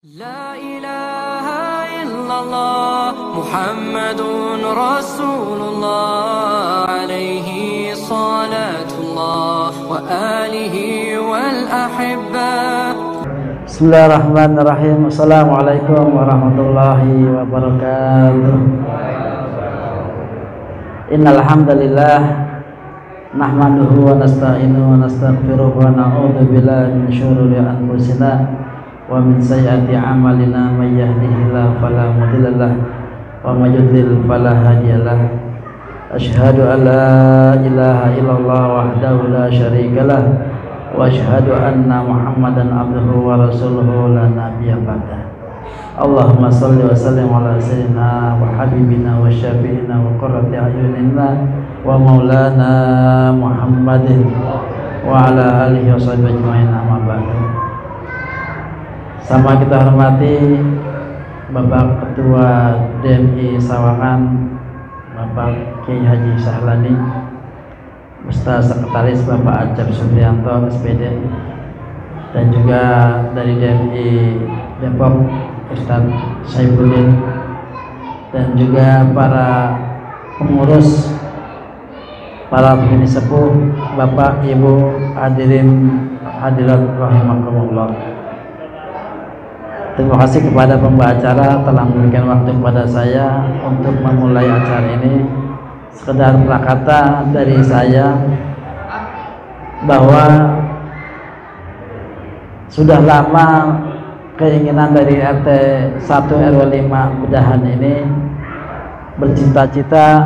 La ilaha illallah Muhammadun Rasulullah alaihi salatullah wa alihi wal ahibba. Bismillahirrahmanirrahim. Assalamualaikum warahmatullahi wabarakatuh. Innal hamdalillah nahmaduhu wa nasta'inuhu wa nastaghfiruh wa na'udzu billahi min syururi anfusina wa min sayyiati a'malina may yahdihillahu fala mudhillalah wa may yudlil fala hadiyalah. Asyhadu an la ilaha illallah wahdahu la syarikalah wa asyhadu anna Muhammadan abduhu wa rasuluhu la nabiyya ba'dah. Allahumma shalli wa sallim ala sayyidina wa habibina wa syafi'ina wa qurrati a'yunina wa maulana Muhammadin wa ala alihi wa sahbihi ajma'in, amma ba'du. Sama kita hormati Bapak Ketua DMI Sawangan, Bapak Kiai Haji Sahlani, beserta Sekretaris Bapak Acep Supriyanto SPD, dan juga dari DMI Depok Ustadz Saifuddin, dan juga para pengurus, para pengini sepuh, Bapak Ibu hadirin hadirat rahimakumullah. Terima kasih kepada pembawa acara telah memberikan waktu kepada saya untuk memulai acara ini. Sekedar prakata dari saya bahwa sudah lama keinginan dari RT 1 RW 5 Bedahan ini bercita-cita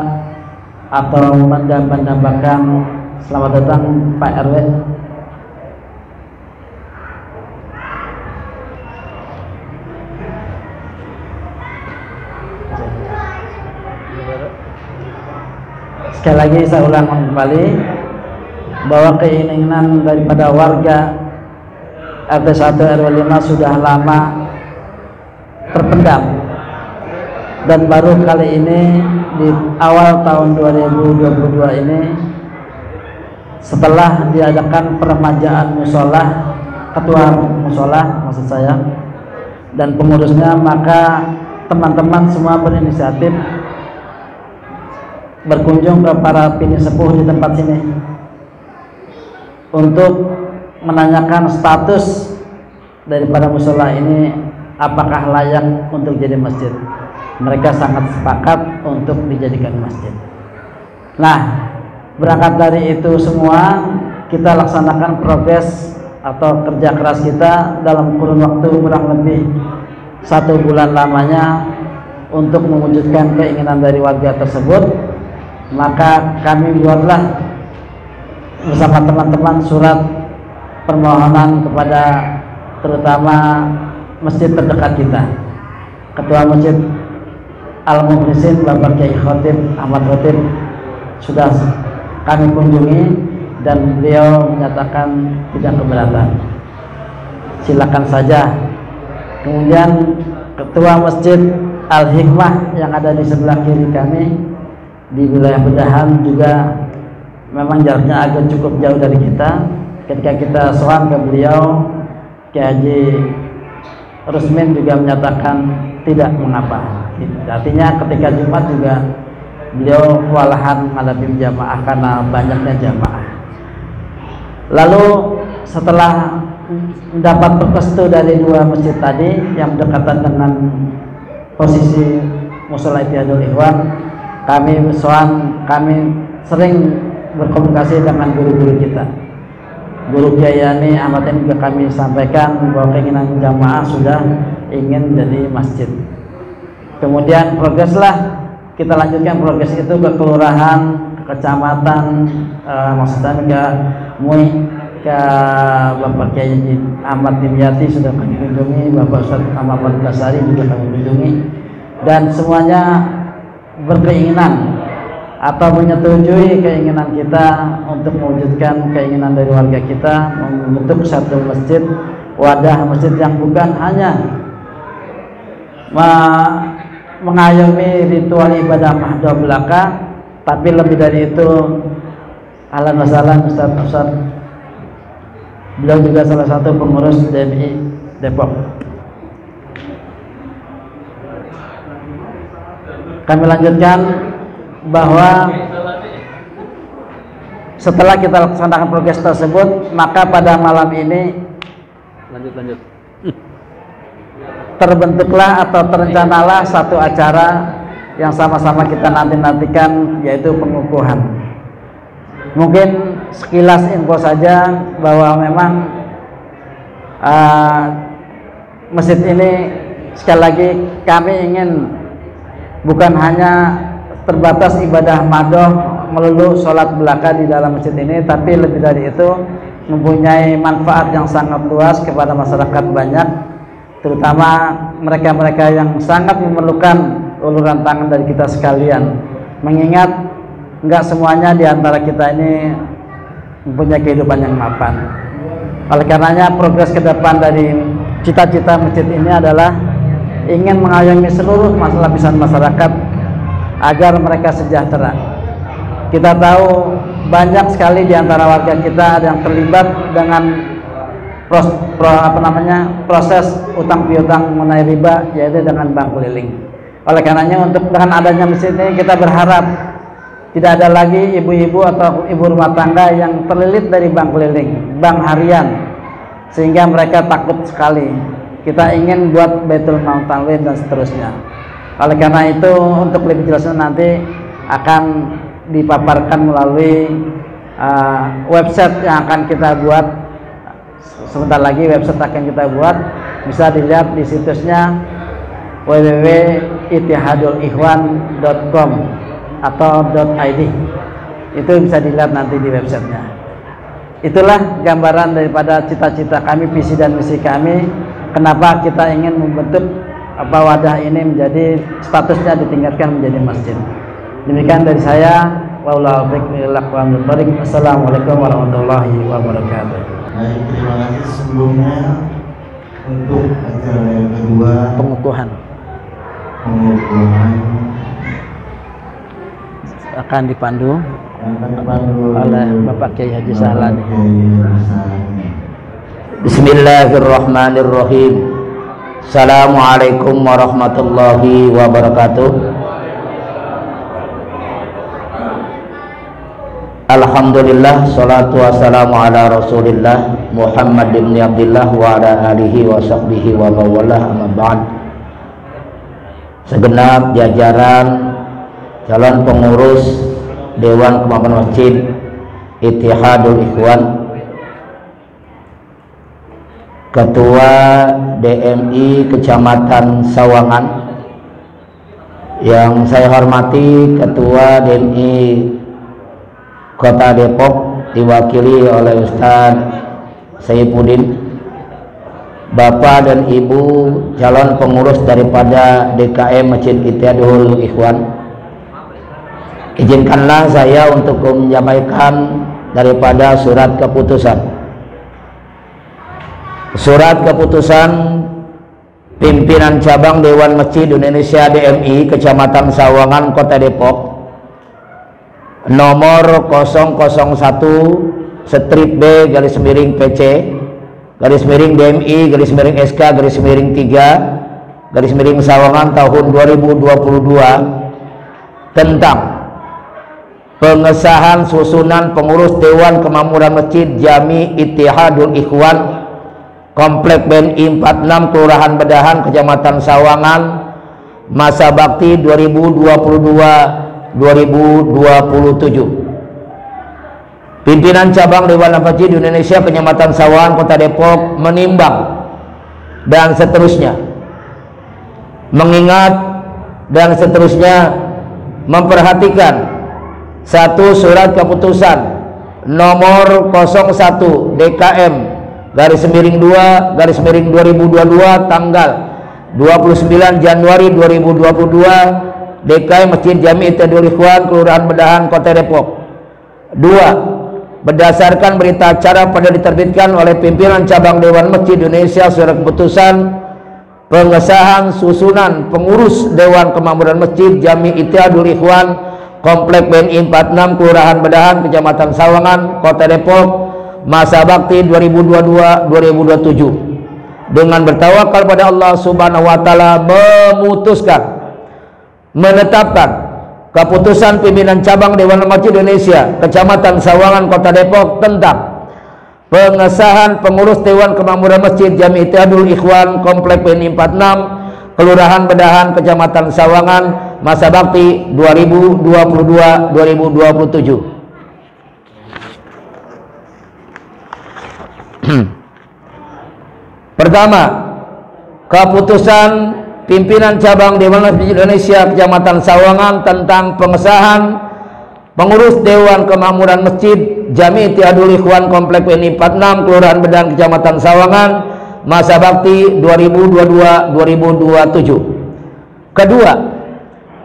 atau mendambakan, selamat datang Pak RW, sekali lagi saya ulang kembali bahwa keinginan daripada warga RT 1 RW 5 sudah lama terpendam, dan baru kali ini di awal tahun 2022 ini setelah diadakan peremajaan musola, ketua musola maksud saya dan pengurusnya, maka teman-teman semua berinisiatif berkunjung ke para pini sepuh di tempat sini untuk menanyakan status daripada musola ini apakah layak untuk jadi masjid. Mereka sangat sepakat untuk dijadikan masjid. Nah, berangkat dari itu semua, kita laksanakan progres atau kerja keras kita dalam kurun waktu kurang lebih 1 bulan lamanya untuk mewujudkan keinginan dari warga tersebut. Maka kami buatlah bersama teman-teman surat permohonan kepada terutama masjid terdekat kita. Ketua Masjid Al-Mukhlisin Bapak Kiai Khotib Ahmad Khotib sudah kami kunjungi dan beliau menyatakan tidak keberatan, silakan saja. Kemudian Ketua Masjid Al-Hikmah yang ada di sebelah kiri kami di wilayah Bedahan juga memang jaraknya agak cukup jauh dari kita. Ketika kita sowan ke beliau, Kiai Haji Rusmin juga menyatakan tidak mengapa. Artinya ketika Jumat juga beliau kewalahan menghadapi jamaah karena banyaknya jamaah. Lalu setelah mendapat restu dari 2 masjid tadi yang berdekatan dengan posisi Mushola Ittihadul Ikhwan, kami sering berkomunikasi dengan guru-guru kita. Guru Kiai Yani Ahmad ini juga kami sampaikan bahwa keinginan jamaah sudah ingin jadi masjid. Kemudian progreslah, kita lanjutkan progres itu ke kelurahan, ke kecamatan, maksudnya ke MUI, ke Bapak Kiai Ahmad Dimyati sudah kami kunjungi, Bapak Ustadz Ahmad Basari juga kami kunjungi, dan semuanya berkeinginan atau menyetujui keinginan kita untuk mewujudkan keinginan dari warga kita membentuk satu masjid, wadah masjid yang bukan hanya mengayomi ritual ibadah mahdoh belaka, tapi lebih dari itu. Ahlan wa sahlan Ustaz. Beliau juga salah satu pengurus DMI Depok. Kami lanjutkan bahwa setelah kita laksanakan progres tersebut, maka pada malam ini terbentuklah atau terencanalah satu acara yang sama-sama kita nantikan, yaitu pengukuhan. Mungkin sekilas info saja bahwa memang masjid ini, sekali lagi kami ingin bukan hanya terbatas ibadah madhoh melulu sholat belaka di dalam masjid ini, tapi lebih dari itu mempunyai manfaat yang sangat luas kepada masyarakat banyak, terutama mereka-mereka yang sangat memerlukan uluran tangan dari kita sekalian. Mengingat enggak semuanya di antara kita ini mempunyai kehidupan yang mapan. Oleh karenanya progres ke depan dari cita-cita masjid ini adalah ingin mengayomi seluruh lapisan masyarakat agar mereka sejahtera. Kita tahu banyak sekali di antara warga kita yang terlibat dengan proses utang piutang mengenai riba, yaitu dengan bank keliling. Oleh karenanya dengan adanya masjid ini kita berharap tidak ada lagi ibu-ibu atau ibu rumah tangga yang terlilit dari bank keliling, bank harian, sehingga mereka takut sekali. Kita ingin buat Baitul Mal Tanwin dan seterusnya. Oleh karena itu, untuk lebih jelasnya nanti akan dipaparkan melalui website yang akan kita buat. Sebentar lagi website akan kita buat, bisa dilihat di situsnya www.ittihadulikhwan.com atau .id. Itu bisa dilihat nanti di websitenya. Itulah gambaran daripada cita-cita kami, visi dan misi kami, kenapa kita ingin membentuk wadah ini menjadi statusnya ditingkatkan menjadi masjid. Demikian dari saya. Wassalamualaikum warahmatullahi wabarakatuh. Baik, terima kasih. Sebelumnya untuk acara yang kedua, pengukuhan akan dipandu oleh Bapak Kiai Haji Sahlani. Bismillahirrahmanirrahim. Assalamualaikum warahmatullahi wabarakatuh. Alhamdulillah, salatu wassalamu ala rasulillah Muhammad ibn Abdillah wa ala alihi wa sahbihi wa mawalah, amma ba'd. Segenap jajaran calon pengurus Dewan Kemakmuran Masjid Ittihadul Ikhwan, Ketua DMI Kecamatan Sawangan, yang saya hormati Ketua DMI Kota Depok diwakili oleh Ustadz Saifuddin, Bapak dan Ibu calon pengurus daripada DKM Masjid Ittihadul Ikhwan, izinkanlah saya untuk menyampaikan daripada surat keputusan. Surat keputusan pimpinan cabang Dewan Masjid Indonesia DMI Kecamatan Sawangan Kota Depok nomor 001-PC/DMI/DMI/SK/3 Sawangan tahun 2022 tentang pengesahan susunan pengurus Dewan Kemakmuran Masjid Jami Ittihadul Ikhwan Komplek BNI 46 Kelurahan Bedahan Kecamatan Sawangan masa bakti 2022-2027. Pimpinan cabang Dewan Masjid Indonesia Kecamatan Sawangan Kota Depok menimbang dan seterusnya, mengingat dan seterusnya, memperhatikan satu surat keputusan nomor 01 DKM/2/2022 tanggal 29 Januari 2022 DKM Masjid Jami Ittihadul Ikhwan Kelurahan Bedahan Kota Depok. 2. Berdasarkan berita acara pada diterbitkan oleh pimpinan cabang Dewan Masjid Indonesia surat keputusan pengesahan susunan pengurus Dewan Kemakmuran Masjid Jami Ittihadul Ikhwan Komplek BNI 46 Kelurahan Bedahan Kecamatan Sawangan Kota Depok masa bakti 2022-2027 dengan bertawakal pada Allah Subhanahu wa taala memutuskan menetapkan keputusan pimpinan cabang Dewan Masjid Indonesia Kecamatan Sawangan Kota Depok tentang pengesahan pengurus Dewan Kemakmuran Masjid Jami Ittihadul Ikhwan Komplek PNI 46 Kelurahan Bedahan Kecamatan Sawangan masa bakti 2022-2027. Pertama, keputusan pimpinan cabang Dewan Masjid Indonesia Kecamatan Sawangan tentang pengesahan pengurus Dewan Kemakmuran Masjid Jami Ittihadul Ikhwan Komplek PNI 46 Kelurahan Bedahan Kecamatan Sawangan masa bakti 2022-2027. Kedua,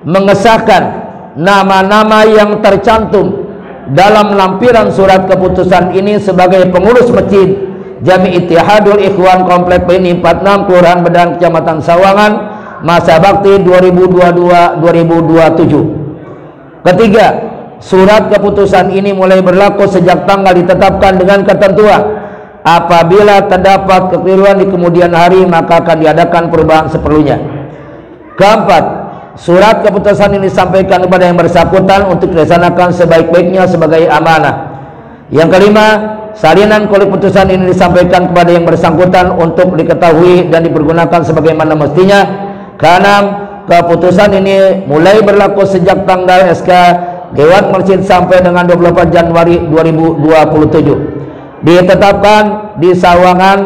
mengesahkan nama-nama yang tercantum dalam lampiran surat keputusan ini sebagai pengurus masjid Jami Ittihadul Ikhwan Komplek PNI 46 Kelurahan Bedahan Kecamatan Sawangan masa bakti 2022-2027. Ketiga, surat keputusan ini mulai berlaku sejak tanggal ditetapkan dengan ketentuan apabila terdapat kekeliruan di kemudian hari maka akan diadakan perubahan seperlunya. Keempat, surat keputusan ini disampaikan kepada yang bersangkutan untuk dilaksanakan sebaik-baiknya sebagai amanah. Yang kelima, salinan keputusan ini disampaikan kepada yang bersangkutan untuk diketahui dan dipergunakan sebagaimana mestinya. Keenam, keputusan ini mulai berlaku sejak tanggal SK Dewan Masjid sampai dengan 24 Januari 2027. Ditetapkan di Sawangan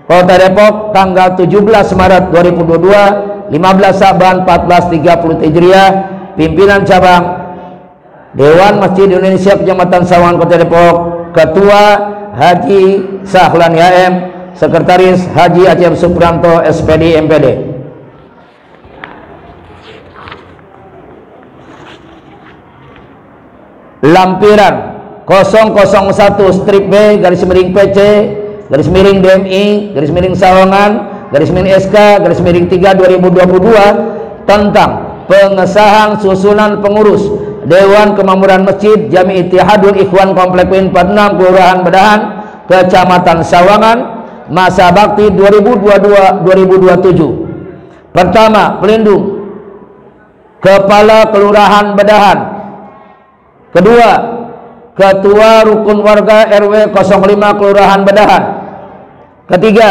Kota Depok tanggal 17 Maret 2022, 15 Saban 1430 Hijriah. Pimpinan cabang Dewan Masjid Indonesia Kecamatan Sawangan Kota Depok, Ketua Haji Sahlan YM, Sekretaris Haji Acem Supranto SPD MPD. Lampiran 001 strip B garis miring PC garis miring DMI garis miring Sawangan garis miring SK garis miring 3 2022 tentang pengesahan susunan pengurus Dewan Kemakmuran Masjid Jami Ittihadul Ikhwan Komplek PNI 46 Kelurahan Bedahan Kecamatan Sawangan masa bakti 2022-2027. Pertama, pelindung Kepala Kelurahan Bedahan. Kedua, Ketua Rukun Warga RW 05 Kelurahan Bedahan. Ketiga,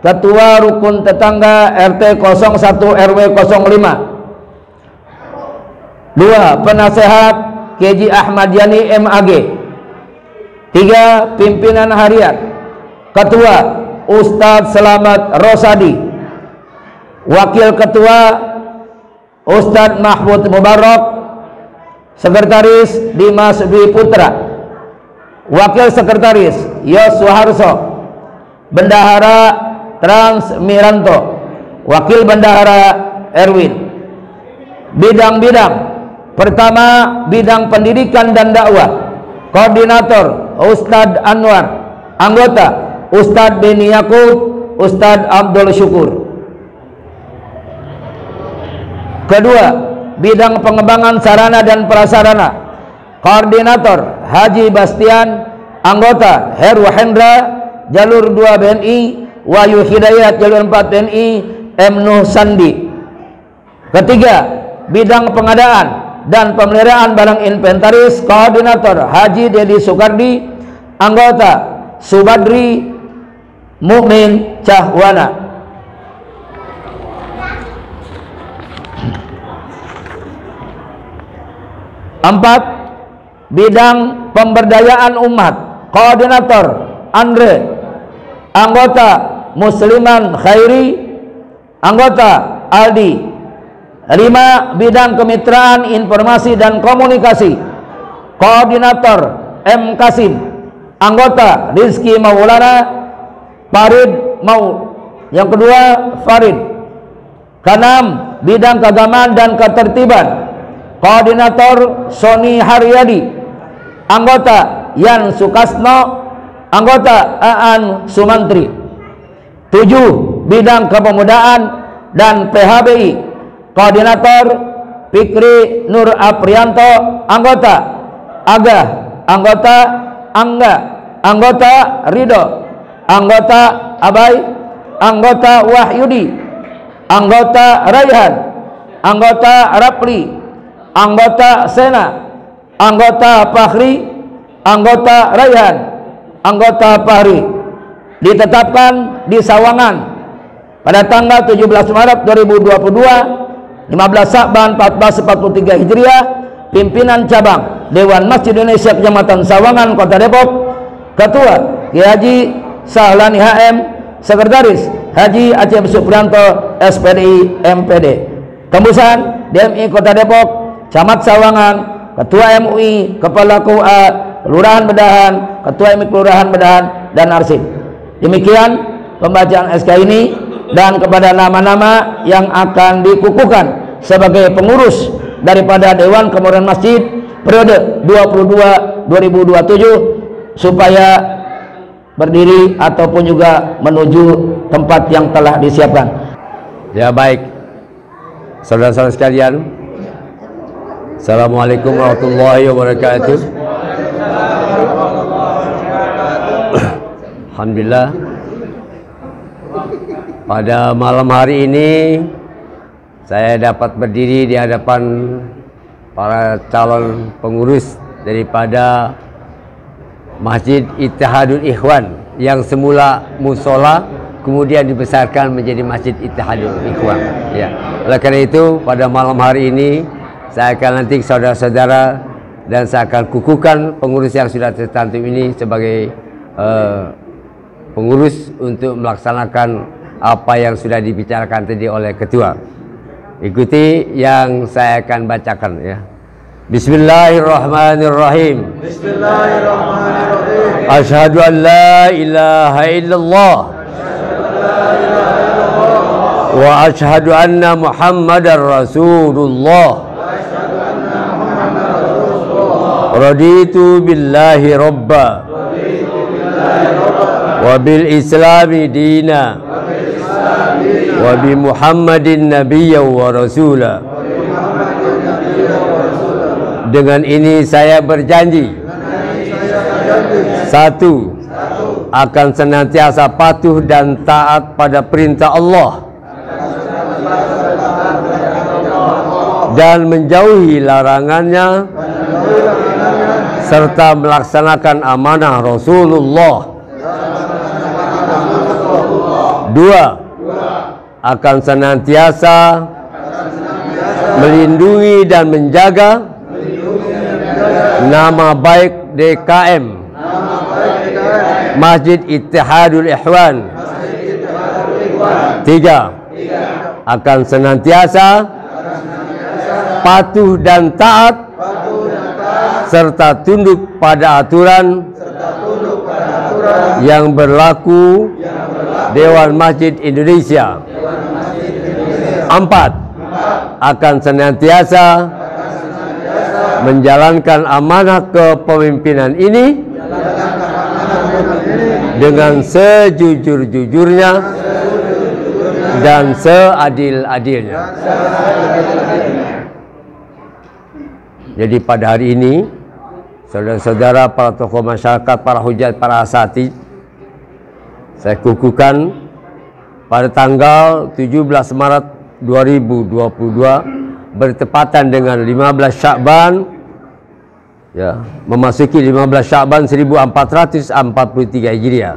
Ketua Rukun Tetangga RT 01 RW 05. 2. Penasehat KJ Ahmad Yani MAG. 3. Pimpinan Harian. Ketua Ustadz Selamat Rosadi. Wakil Ketua Ustadz Mahmud Mubarak. Sekretaris Dimas Dwi Putra. Wakil Sekretaris Yos Suharso. Bendahara Trans Miranto. Wakil Bendahara Erwin. Bidang-bidang. Pertama, bidang pendidikan dan dakwah. Koordinator Ustadz Anwar. Anggota Ustadz Beni Yakub, Ustadz Abdul Syukur. Kedua, bidang pengembangan sarana dan prasarana. Koordinator Haji Bastian. Anggota Heru Hendra, Jalur 2 BNI, Wahyu Hidayat Jalur 4 BNI, M. Nuh Sandi. Ketiga, bidang pengadaan dan pemeliharaan barang inventaris. Koordinator Haji Dedi Soekardi. Anggota Subadri Mukmin Cahwana. Empat, bidang pemberdayaan umat. Koordinator Andre. Anggota Musliman Khairi. Anggota Aldi. 5. Bidang kemitraan informasi dan komunikasi. Koordinator M. Kasim. Anggota Rizky Maulana. Farid Mau. Yang kedua Farid. Keenam, bidang keagamaan dan ketertiban. Koordinator Sony Haryadi. Anggota Yan Sukasno. Anggota Aan Sumantri. 7. Bidang kepemudaan dan PHBI. Koordinator Fikri Nur Aprianto. Anggota Agah. Anggota Angga. Anggota Ridho. Anggota Abai. Anggota Wahyudi. Anggota Raihan. anggota Rapli, anggota Sena, anggota Fakhri, anggota Rayhan, anggota Fahri ditetapkan di Sawangan pada tanggal 17 Maret 2022, 15 Sya'ban 1443 Hijriah. Pimpinan cabang Dewan Masjid Indonesia Kecamatan Sawangan Kota Depok, Ketua Kiai Haji Sahlani HM, Sekretaris Haji Aceh Suprianto SPDI MPD, Tembusan DMI Kota Depok, Camat Sawangan, Ketua MUI, Kepala KUA Kelurahan Bedahan, Ketua MI Kelurahan Bedahan, dan Arsip. Demikian pembacaan SK ini, dan kepada nama-nama yang akan dikukuhkan sebagai pengurus daripada Dewan Kemudian Masjid periode 22-2027 supaya berdiri ataupun juga menuju tempat yang telah disiapkan. Ya, baik, saudara-saudara sekalian, Assalamualaikum warahmatullahi wabarakatuh. Alhamdulillah, pada malam hari ini saya dapat berdiri di hadapan para calon pengurus daripada Masjid Ittihadul Ikhwan yang semula musola kemudian dibesarkan menjadi Masjid Ittihadul Ikhwan. Ya, oleh karena itu pada malam hari ini saya akan lantik saudara-saudara dan saya akan kukuhkan pengurus yang sudah tertentu ini sebagai pengurus untuk melaksanakan apa yang sudah dibicarakan tadi oleh ketua. Ikuti yang saya akan bacakan, ya. Bismillahirrahmanirrahim. Bismillahirrahmanirrahim. Asyhadu an la ilaha illallah wa asyhadu anna Muhammadar Rasulullah. Raditu billahi rabba wa bil islami dina wa bi Muhammadin nabiyya wa rasula. Dengan ini saya berjanji, satu, akan senantiasa patuh dan taat pada perintah Allah dan menjauhi larangannya serta melaksanakan amanah Rasulullah. Dua, akan senantiasa melindungi dan menjaga nama baik DKM Masjid Ittihadul Ikhwan. Tiga, akan senantiasa patuh dan taat serta tunduk pada aturan yang berlaku Dewan Masjid Indonesia. Empat, akan senantiasa menjalankan amanah kepemimpinan ini dengan sejujur-jujurnya dan seadil-adilnya. Jadi pada hari ini, saudara-saudara, para tokoh masyarakat, para hujat, para asatidz, saya kukuhkan pada tanggal 17 Maret 2022 bertepatan dengan 15 Sya'ban, ya, memasuki 15 Sya'ban 1443 Hijriah.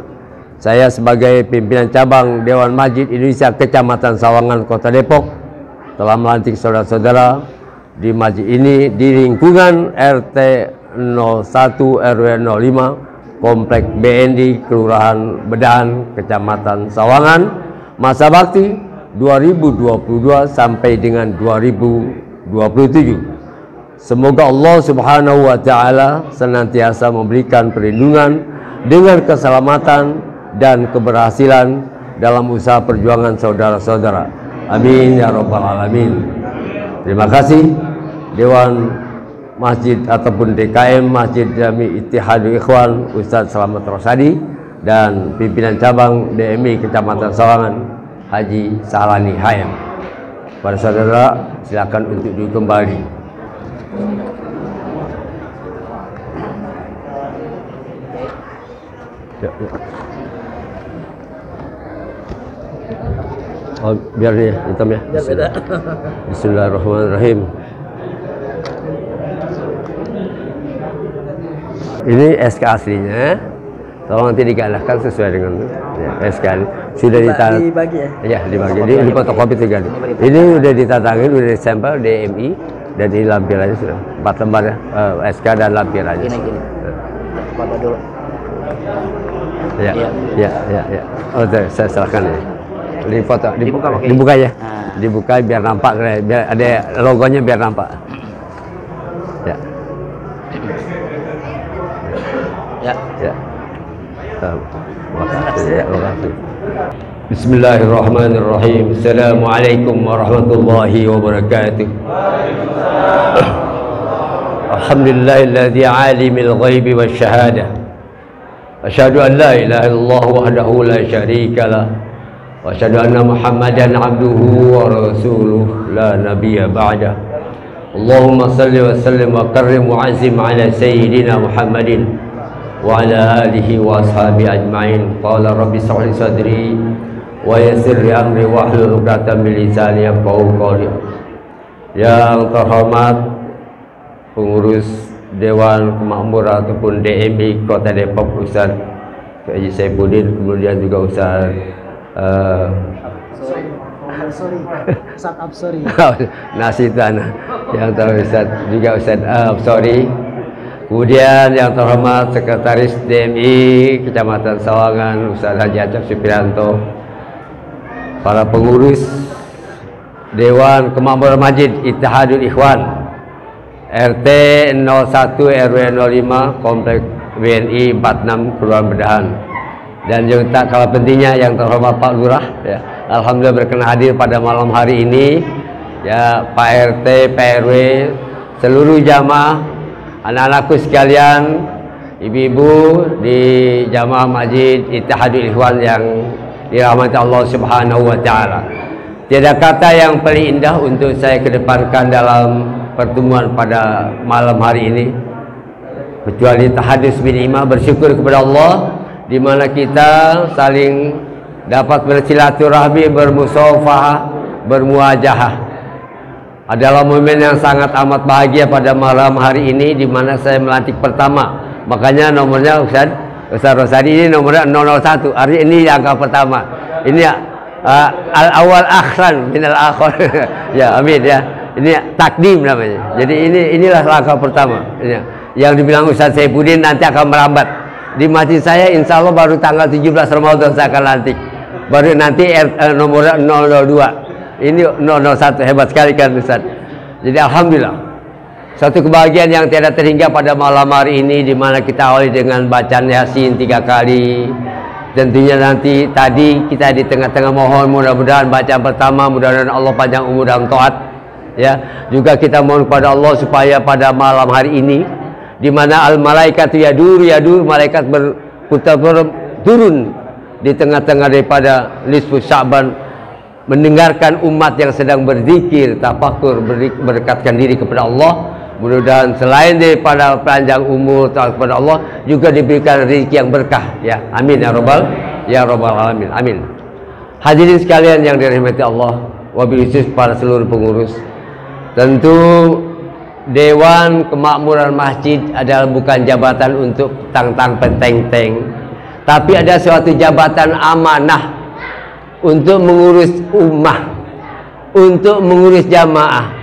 Saya sebagai pimpinan cabang Dewan Masjid Indonesia Kecamatan Sawangan Kota Depok telah melantik saudara-saudara di masjid ini di lingkungan RT 01 RW 05 Komplek BND Kelurahan Bedahan Kecamatan Sawangan, masa bakti 2022 sampai dengan 2027. Semoga Allah Subhanahu wa taala senantiasa memberikan perlindungan dengan keselamatan dan keberhasilan dalam usaha perjuangan saudara-saudara. Amin ya rabbal alamin. Terima kasih Dewan Masjid ataupun DKM Masjid Jami Ittihadul Ikhwan Ustadz Slamet Rosadi dan pimpinan cabang DMI Kecamatan Sawangan Haji Sahlani HM. Para saudara, silakan untuk duduk kembali. Oh, biar dia hitam ya. Biar beda. Bismillahirrahmanirrahim. Ini SK aslinya. Tolong nanti digalakkan sesuai dengan ya, SK ini. Sudah Dibagi ya? Ya, dibagi. Ini fotokopi 3 nih. Ini udah ditatangin, udah disampel DMI dan ini lampirannya sudah 4 lembar ya. SK dan lampirannya. Gini. Foto dulu. Ya. Oh, saya serahkan ya. Di foto, Dibuka dibuka ya. Nah. Dibuka biar nampak, biar ada logonya biar nampak. Ya. Ya. Bismillahirrahmanirrahim. Assalamualaikum warahmatullahi wabarakatuh. Alhamdulillahilladzi alimil ghaibi wasyahadah. Asyhadu an la ilaha illallah wahdahu la syarika lah. Wa asyhadu anna Muhammadan abduhu wa rasuluh la nabiyya ba'dah. Allahumma salli wa sallim wa karrim wa azim ala sayyidina Muhammadin wa ala alihi wa ashabi ajma'in. Qala rabbi shrah li sadri wa yassir li amri wa hlul 'uqdatam min lisani yafqahu qawli. Yang terhormat pengurus Dewan Kemakmuran ataupun DMI Kota Depok, Ustaz Haji Saifuddin, kemudian juga Ustaz Ustaz Absori. Nasitan yang terhormat Ustaz juga Ustaz Absori. Kemudian yang terhormat Sekretaris DMI Kecamatan Sawangan Ustaz Haji Acap Supriyanto, para pengurus Dewan Kemakmuran Masjid Ittihadul Ikhwan RT 01 RW 05 Komplek WNI 46 Kelurahan Bedahan, dan yang tak kalah pentingnya yang terhormat Pak Lurah ya, alhamdulillah berkenan hadir pada malam hari ini ya, Pak RT, Pak RW, seluruh jamaah, anak-anakku sekalian, ibu-ibu di jamaah Masjid Ittihadul Ikhwan yang dirahmati Allah Subhanahu wa taala. Tiada kata yang paling indah untuk saya kedepankan dalam pertemuan pada malam hari ini kecuali tahadus bin iman, bersyukur kepada Allah di mana kita saling dapat bersilaturahmi, bermusafahah, bermuajahah. Adalah momen yang sangat amat bahagia pada malam hari ini di mana saya melantik pertama. Makanya nomornya Ustaz Rosadi ini nomornya 001. Hari ini angka pertama. Ini al-awwal akhran minal akhir. Ya, amin ya. Ini takdim namanya. Jadi inilah langkah pertama. Yang dibilang Ustaz Saifuddin nanti akan merambat. Di masjid saya insya Allah baru tanggal 17 Ramadan saya akan lantik. Baru nanti nomor 002. Ini 001. Hebat sekali kan Ustaz. Jadi alhamdulillah. Satu kebahagiaan yang tiada terhingga pada malam hari ini di mana kita awali dengan bacaan Yasin 3 kali. Tentunya nanti tadi kita di tengah-tengah mohon mudah-mudahan bacaan pertama mudah-mudahan Allah panjang umur dalam taat. Ya, juga kita mohon kepada Allah supaya pada malam hari ini di mana al malaikatu yadur malaikat berputar turun di tengah-tengah daripada nisfu Sya'ban mendengarkan umat yang sedang berzikir, tafakur, berdekatkan diri kepada Allah. Mudah-mudahan selain daripada panjang umur taat kepada Allah juga diberikan rezeki yang berkah ya. Amin ya rabbal alamin. Amin. Hadirin sekalian yang dirahmati Allah, wabil khusus para seluruh pengurus. Tentu Dewan Kemakmuran Masjid adalah bukan jabatan untuk tang-tang penteng-teng, tapi ada suatu jabatan amanah untuk mengurus ummah, untuk mengurus jamaah.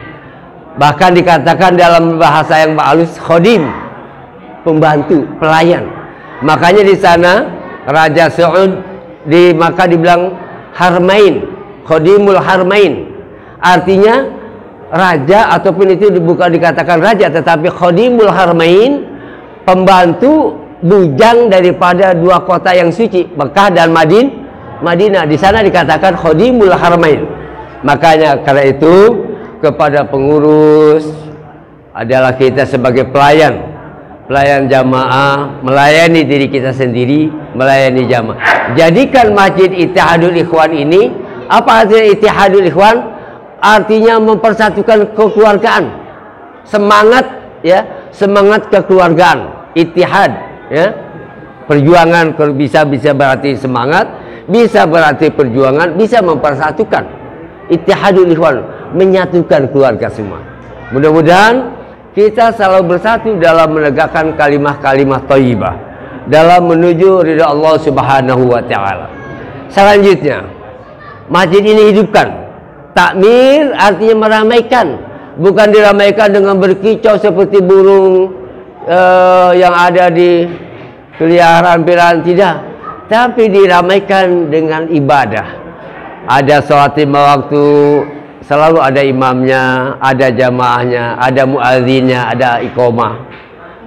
Bahkan dikatakan dalam bahasa yang halus khodim, pembantu, pelayan. Makanya di sana Raja Saud di Makkah dibilang Harmain, khodimul Harmain. Artinya raja ataupun itu bukan dikatakan raja tetapi khodimul Harmain, pembantu bujang daripada dua kota yang suci Mekah dan Madinah. Di sana dikatakan khodimul Harmain. Makanya karena itu kepada pengurus adalah kita sebagai pelayan jamaah, melayani diri kita sendiri, melayani jamaah. Jadikan Masjid Ittihadul Ikhwan ini, apa artinya Ittihadul Ikhwan? Artinya mempersatukan kekeluargaan, semangat ya, semangat kekeluargaan, ittihad ya, perjuangan bisa berarti semangat, bisa berarti perjuangan, bisa mempersatukan. Ittihadul ikhwan, menyatukan keluarga semua. Mudah-mudahan kita selalu bersatu dalam menegakkan kalimah-kalimah thayyibah, dalam menuju ridha Allah Subhanahu wa taala. Selanjutnya, masjid ini hidupkan. Takmir artinya meramaikan, bukan diramaikan dengan berkicau seperti burung yang ada di peliharaan-peliharaan, tidak, tapi diramaikan dengan ibadah. Ada sholat lima waktu, selalu ada imamnya, ada jamaahnya, ada muadzinnya, ada iqomah.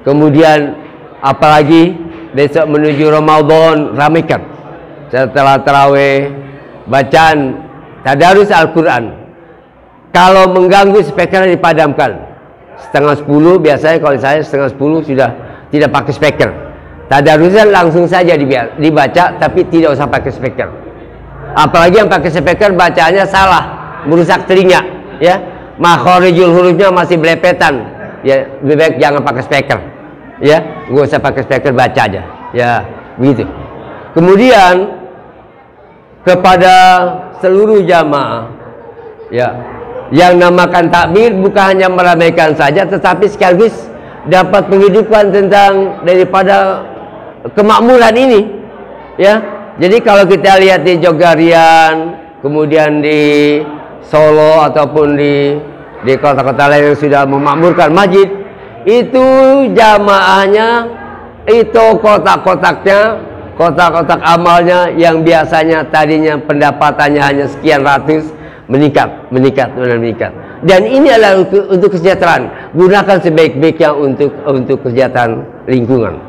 Kemudian apalagi besok menuju Ramadan, ramaikan. Setelah tarawih, bacaan tadarus Al-Quran. Kalau mengganggu, speaker dipadamkan. Setengah 10 biasanya, kalau saya setengah 10 sudah tidak pakai speaker. Tadarusan langsung saja dibaca, tapi tidak usah pakai speaker. Apalagi yang pakai speaker bacaannya salah, merusak telinga, ya. Makhorijul hurufnya masih belepetan, ya. Lebih baik jangan pakai speaker, ya. Nggak usah pakai speaker, baca aja, ya. Begitu. Kemudian kepada seluruh jamaah, ya, yang namakan takbir bukan hanya meramaikan saja, tetapi sekaligus dapat penghidupan tentang daripada kemakmuran ini, ya. Jadi kalau kita lihat di Jogarian, kemudian di Solo ataupun di kota-kota lain yang sudah memakmurkan masjid, itu jamaahnya, itu kotak-kotaknya, kotak-kotak amalnya yang biasanya tadinya pendapatannya hanya sekian ratus, meningkat. Dan ini adalah untuk kesejahteraan. Gunakan sebaik-baiknya untuk kesejahteraan lingkungan,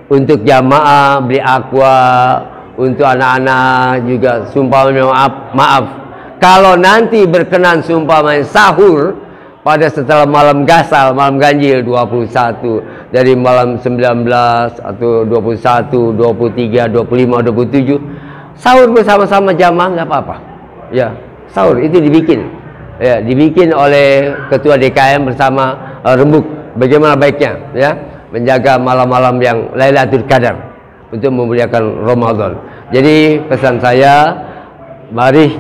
untuk jamaah beli aqua, untuk anak-anak juga. Sumpahnya maaf kalau nanti berkenan sumpahnya sahur pada setelah malam gasal, malam ganjil 21, dari malam 19 atau 21, 23, 25, 27, sahur bersama-sama jamaah, nggak apa-apa, ya. Sahur itu dibikin, ya, dibikin oleh ketua DKM bersama Rembuk. Bagaimana baiknya, ya, menjaga malam-malam yang Lailatul Qadar untuk memuliakan Ramadan. Jadi pesan saya, mari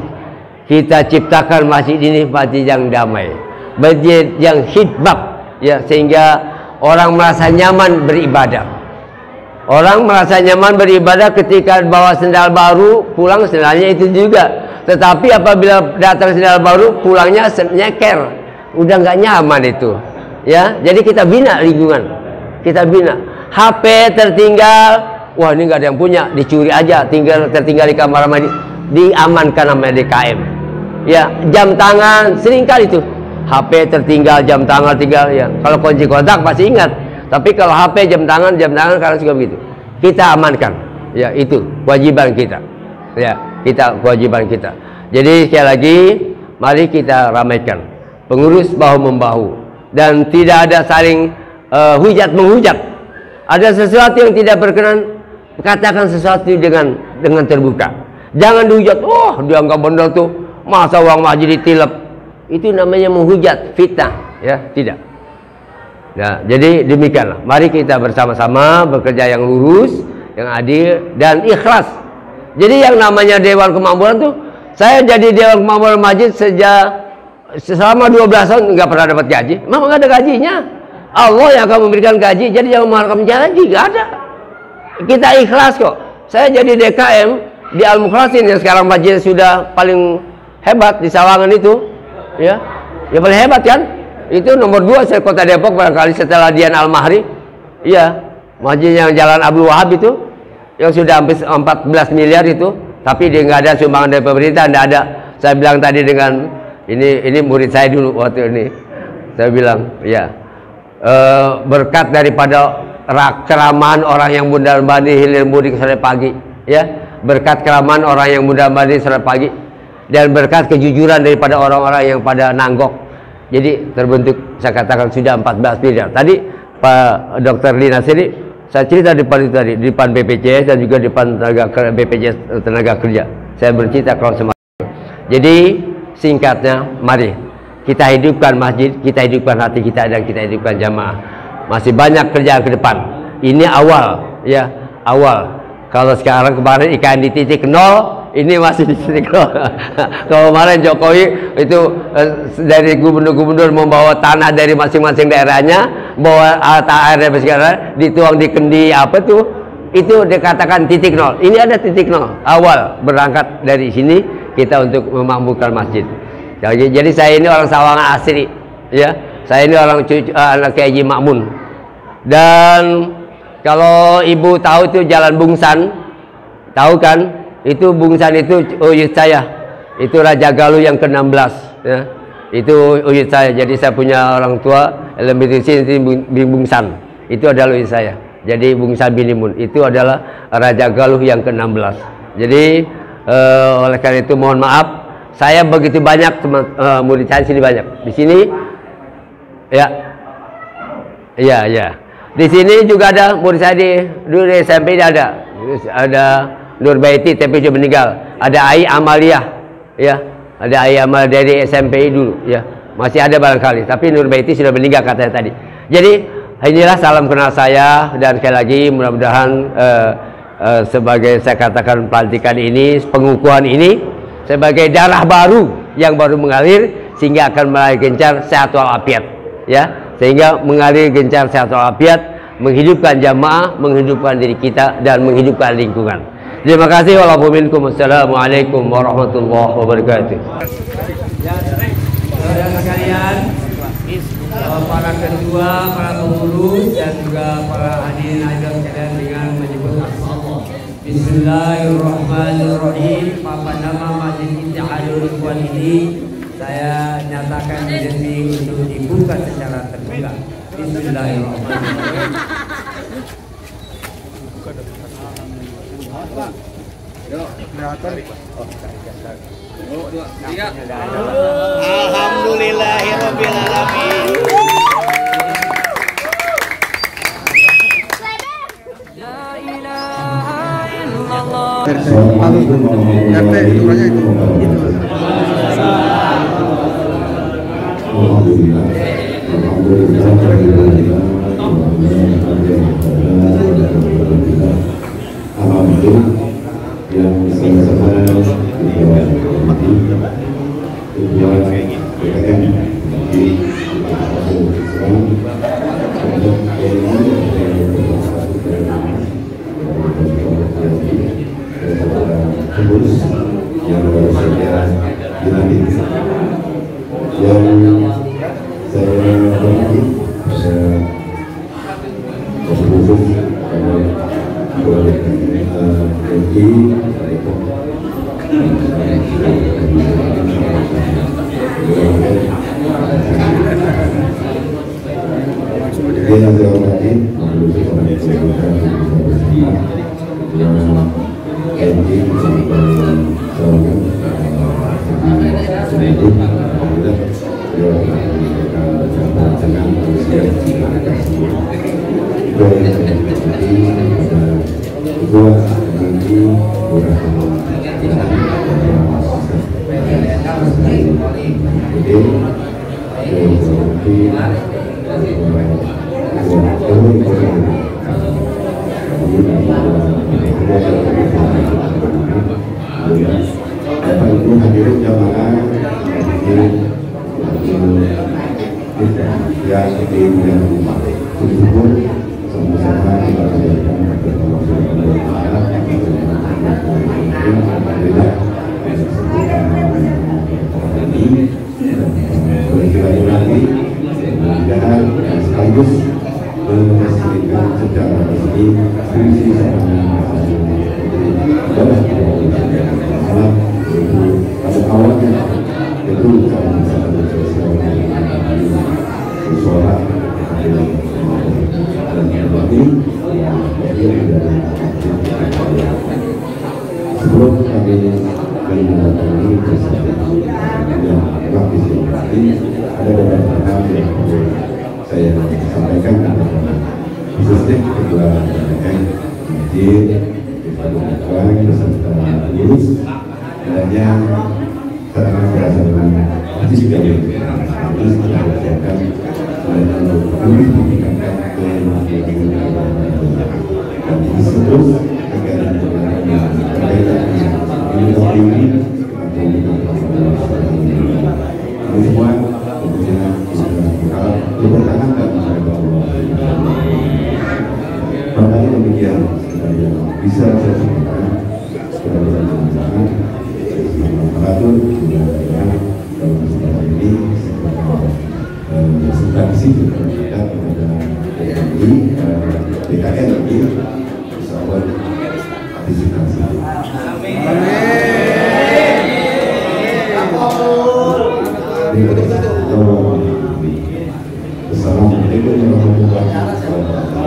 kita ciptakan masjid ini masjid yang damai, masjid yang hidbab, ya, sehingga orang merasa nyaman beribadah. Orang merasa nyaman beribadah ketika bawa sendal baru, pulang sendalnya itu juga. Tetapi apabila datang sendal baru, pulangnya nyeker, udah nggak nyaman itu, ya. Jadi kita bina lingkungan, kita bina. HP tertinggal, wah ini nggak ada yang punya, dicuri aja, tertinggal di kamar mandi, diamankan sama DKM. Ya, jam tangan seringkali itu, HP tertinggal, jam tangan tinggal, ya. Kalau kunci kotak pasti ingat, tapi kalau HP jam tangan karena juga begitu. Kita amankan, ya, itu kewajiban kita, ya, kewajiban kita. Jadi sekali lagi, mari kita ramaikan, pengurus bahu membahu, dan tidak ada saling hujat menghujat. Ada sesuatu yang tidak berkenan, katakan sesuatu dengan terbuka. Jangan dihujat, oh dia nggak benar tuh, masa uang masjid ditilep. Itu namanya menghujat, fitnah, ya, tidak. Nah, jadi demikianlah. Mari kita bersama-sama bekerja yang lurus, yang adil dan ikhlas. Jadi yang namanya Dewan Kemakmuran tuh, saya jadi Dewan Kemakmuran masjid selama 12 tahun nggak pernah dapat gaji. Memang nggak ada gajinya. Allah yang akan memberikan gaji. Jadi jangan mengharapkan gaji, nggak ada. Kita ikhlas kok. Saya jadi DKM di Al-Mukhlasin yang sekarang masjid sudah paling hebat di Sawangan itu, ya, ya paling hebat kan? Itu nomor 2 saya Kota Depok barangkali setelah Dian Al-Mahri, iya, masjid yang Jalan Abdul Wahab itu, yang sudah hampir 14 miliar itu, tapi dia nggak ada sumbangan dari pemerintah, nggak ada. Saya bilang tadi dengan ini murid saya dulu waktu ini, saya bilang, ya, berkat daripada keramahan orang yang mundar-mandir hilir mudik sore pagi, ya, berkat keramahan orang yang mundar-mandir sore pagi, dan berkat kejujuran daripada orang-orang yang pada nanggok. Jadi terbentuk, saya katakan sudah 14 miliar. Tadi Pak Dr. Lina sini saya cerita di depan itu tadi, di depan BPJS dan juga di depan BPJS tenaga kerja. Saya bercerita kalau semakin. Jadi singkatnya, mari kita hidupkan masjid, kita hidupkan hati kita, dan kita hidupkan jamaah. Masih banyak kerjaan ke depan. Ini awal, ya, awal. Kalau sekarang kemarin IKN di titik 0, ini masih di Istiqlal. Kalau kemarin Jokowi itu dari gubernur-gubernur membawa tanah dari masing-masing daerahnya, bawa air dari sekarang dituang di kendi apa tuh, itu dikatakan titik nol. Ini ada titik nol awal berangkat dari sini kita untuk memakmurkan masjid. Jadi saya ini orang Sawangan asli, ya. Saya ini orang anak Kiai Haji Makmun. Dan kalau ibu tahu itu Jalan Bungsan, tahu kan? Itu Bungsan itu uyut saya. Itu Raja Galuh yang ke-16, ya. Itu uyut saya. Jadi saya punya orang tua lebih di sini Bungsan. Itu adalah uyut saya. Jadi Bungsan bin Imun itu adalah Raja Galuh yang ke-16. Jadi oleh karena itu mohon maaf, saya begitu banyak murid saya sini banyak. Di sini ya. Ya. Di sini juga ada murid saya dulu di SMP ada Nur Baiti tapi sudah meninggal. Ada Ai Amalia, ya. Ada Ai Amalia dari SMP dulu, ya. Masih ada barangkali, tapi Nur Baiti sudah meninggal katanya tadi. Jadi inilah salam kenal saya, dan sekali lagi mudah-mudahan sebagai saya katakan pelantikan ini, pengukuhan ini sebagai darah baru yang baru mengalir sehingga akan mulai gencar sehat walafiat, ya. Sehingga mengalir gencar sehat walafiat, menghidupkan jamaah, menghidupkan diri kita, dan menghidupkan lingkungan. Terima kasih. Wassalamualaikum warahmatullahi wabarakatuh. Ya, saudara sekalian, para ketua, para pengurus, dan juga para hadirin hadirat sekalian dengan menyebut Allah. Bismillahirrahmanirrahim. Papa nama Masjid Ittihadul Ikhwan ini saya nyatakan resmi untuk dibuka secara terbuka. Bismillahirrahmanirrahim. Alhamdulillahirabbil alamin. La ilaha illallah. Yang sama-sama kita tujuan PKM di Islam untuk pengurus yang baru saja dilantik, yang saya hormati khusus hadirin jamaah yang bersyukur sama-sama kita menjadikan mudah-mudahan sekaligus memastikan secara resmi visi pada awalnya itu satu sosial suara dan kembali sebelum kami menandatangani persetujuan yang praktis ini ada beberapa hal yang perlu saya sampaikan khususnya kedua PKM masjid beserta pengurus dan yang sangat berdasarkan hadis dari hadis kita bacakan kami meningkatkan kemajuan dan terus agar berbeda Assalamualaikum warahmatullahi wabarakatuh.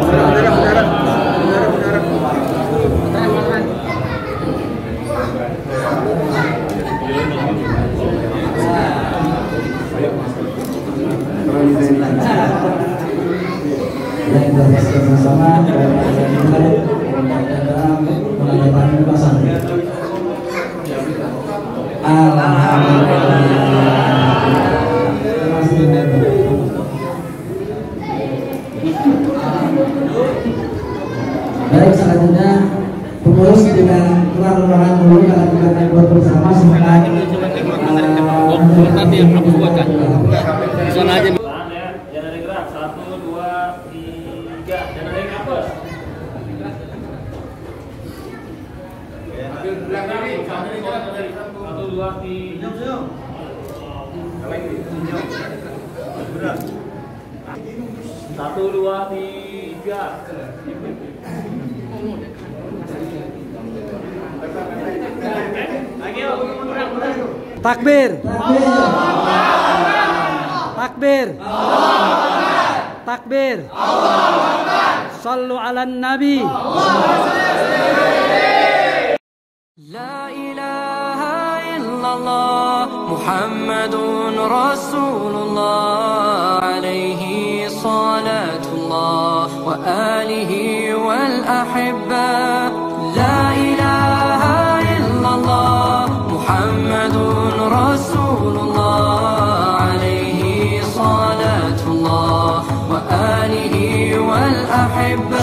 Yang bersama-sama dalam menandatangani pasal. Baik, selanjutnya pengurus dengan kurang ruangan dulu karena kita akan buat bersama semangat. Nanti yang kamu buatkan. Di sana aja. Jangan ada gerak. 1, 2, 3. Jangan ada yang apa. Ambil belakang ini. 1, 2, 3. 1, 2, 3. Takbir. Takbir. Takbir. Sallu ala nabi. La ilaha illallah Muhammadun Rasulullah alaihi salatullah wa alihi wal ahibba